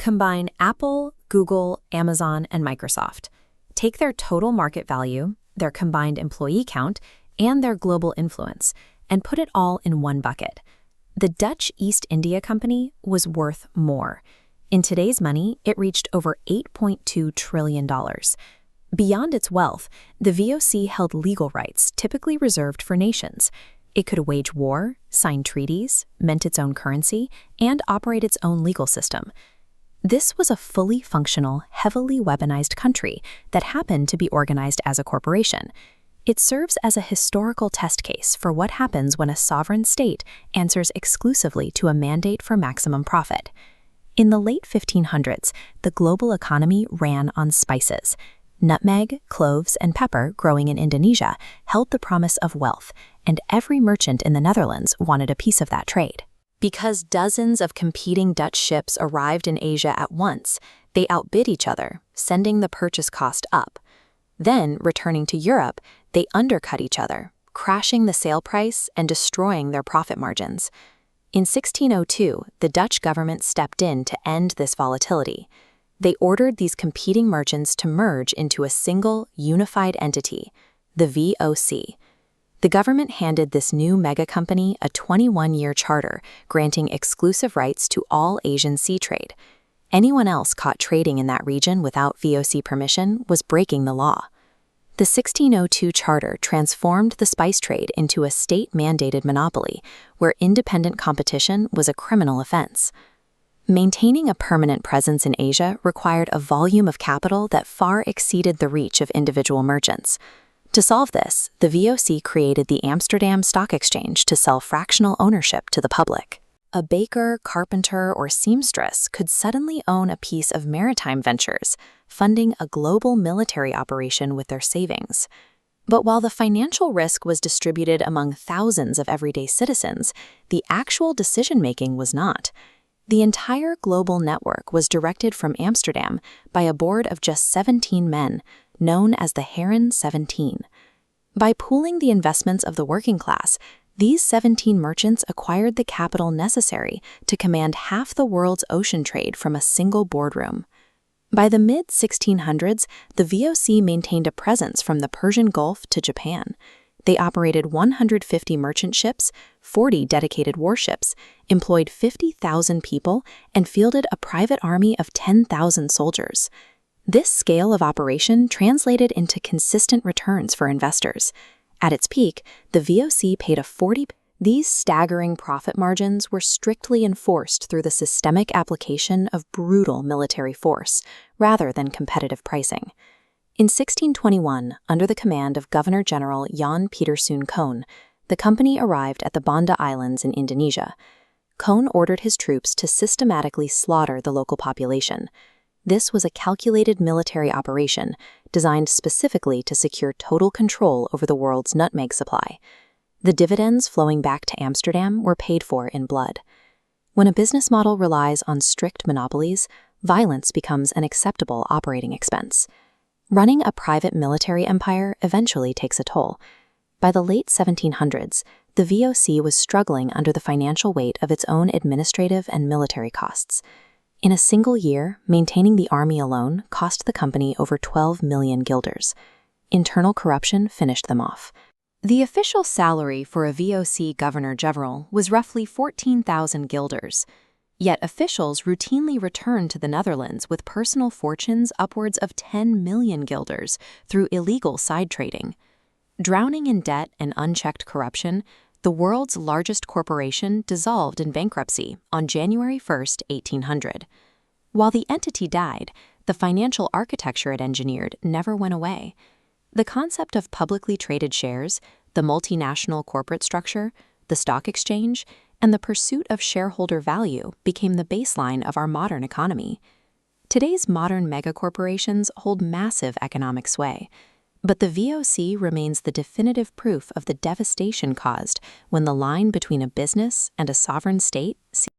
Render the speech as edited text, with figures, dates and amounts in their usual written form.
Combine Apple, Google, Amazon, and Microsoft. Take their total market value, their combined employee count, and their global influence, and put it all in one bucket. The Dutch East India Company was worth more. In today's money, it reached over $8.2 trillion. Beyond its wealth, the VOC held legal rights typically reserved for nations. It could wage war, sign treaties, mint its own currency, and operate its own legal system. This was a fully functional, heavily weaponized country that happened to be organized as a corporation. It serves as a historical test case for what happens when a sovereign state answers exclusively to a mandate for maximum profit. In the late 1500s, the global economy ran on spices. Nutmeg, cloves, and pepper growing in Indonesia held the promise of wealth, and every merchant in the Netherlands wanted a piece of that trade. Because dozens of competing Dutch ships arrived in Asia at once, they outbid each other, sending the purchase cost up. Then, returning to Europe, they undercut each other, crashing the sale price and destroying their profit margins. In 1602, the Dutch government stepped in to end this volatility. They ordered these competing merchants to merge into a single, unified entity, the VOC. The government handed this new mega company a 21-year charter, granting exclusive rights to all Asian sea trade. Anyone else caught trading in that region without VOC permission was breaking the law. The 1602 charter transformed the spice trade into a state-mandated monopoly, where independent competition was a criminal offense. Maintaining a permanent presence in Asia required a volume of capital that far exceeded the reach of individual merchants. To solve this, the VOC created the Amsterdam Stock Exchange to sell fractional ownership to the public. A baker, carpenter, or seamstress could suddenly own a piece of maritime ventures, funding a global military operation with their savings. But while the financial risk was distributed among thousands of everyday citizens, the actual decision-making was not. The entire global network was directed from Amsterdam by a board of just 17 men, known as the Heren 17. By pooling the investments of the working class, these 17 merchants acquired the capital necessary to command half the world's ocean trade from a single boardroom. By the mid-1600s, the VOC maintained a presence from the Persian Gulf to Japan. They operated 150 merchant ships, 40 dedicated warships, employed 50,000 people, and fielded a private army of 10,000 soldiers. This scale of operation translated into consistent returns for investors. At its peak, the VOC paid a 40%. These staggering profit margins were strictly enforced through the systemic application of brutal military force, rather than competitive pricing. In 1621, under the command of Governor-General Jan Pieterszoon Koon, the company arrived at the Banda Islands in Indonesia. Koon ordered his troops to systematically slaughter the local population. This was a calculated military operation designed specifically to secure total control over the world's nutmeg supply. The dividends flowing back to Amsterdam were paid for in blood. When a business model relies on strict monopolies, violence becomes an acceptable operating expense. Running a private military empire eventually takes a toll. By the late 1700s, the VOC was struggling under the financial weight of its own administrative and military costs. In a single year, maintaining the army alone cost the company over 12 million guilders. Internal corruption finished them off. The official salary for a VOC governor-general was roughly 14,000 guilders. Yet officials routinely returned to the Netherlands with personal fortunes upwards of 10 million guilders through illegal side trading. Drowning in debt and unchecked corruption, the world's largest corporation dissolved in bankruptcy on January 1, 1800. While the entity died, the financial architecture it engineered never went away. The concept of publicly traded shares, the multinational corporate structure, the stock exchange, and the pursuit of shareholder value became the baseline of our modern economy. Today's modern megacorporations hold massive economic sway, but the VOC remains the definitive proof of the devastation caused when the line between a business and a sovereign state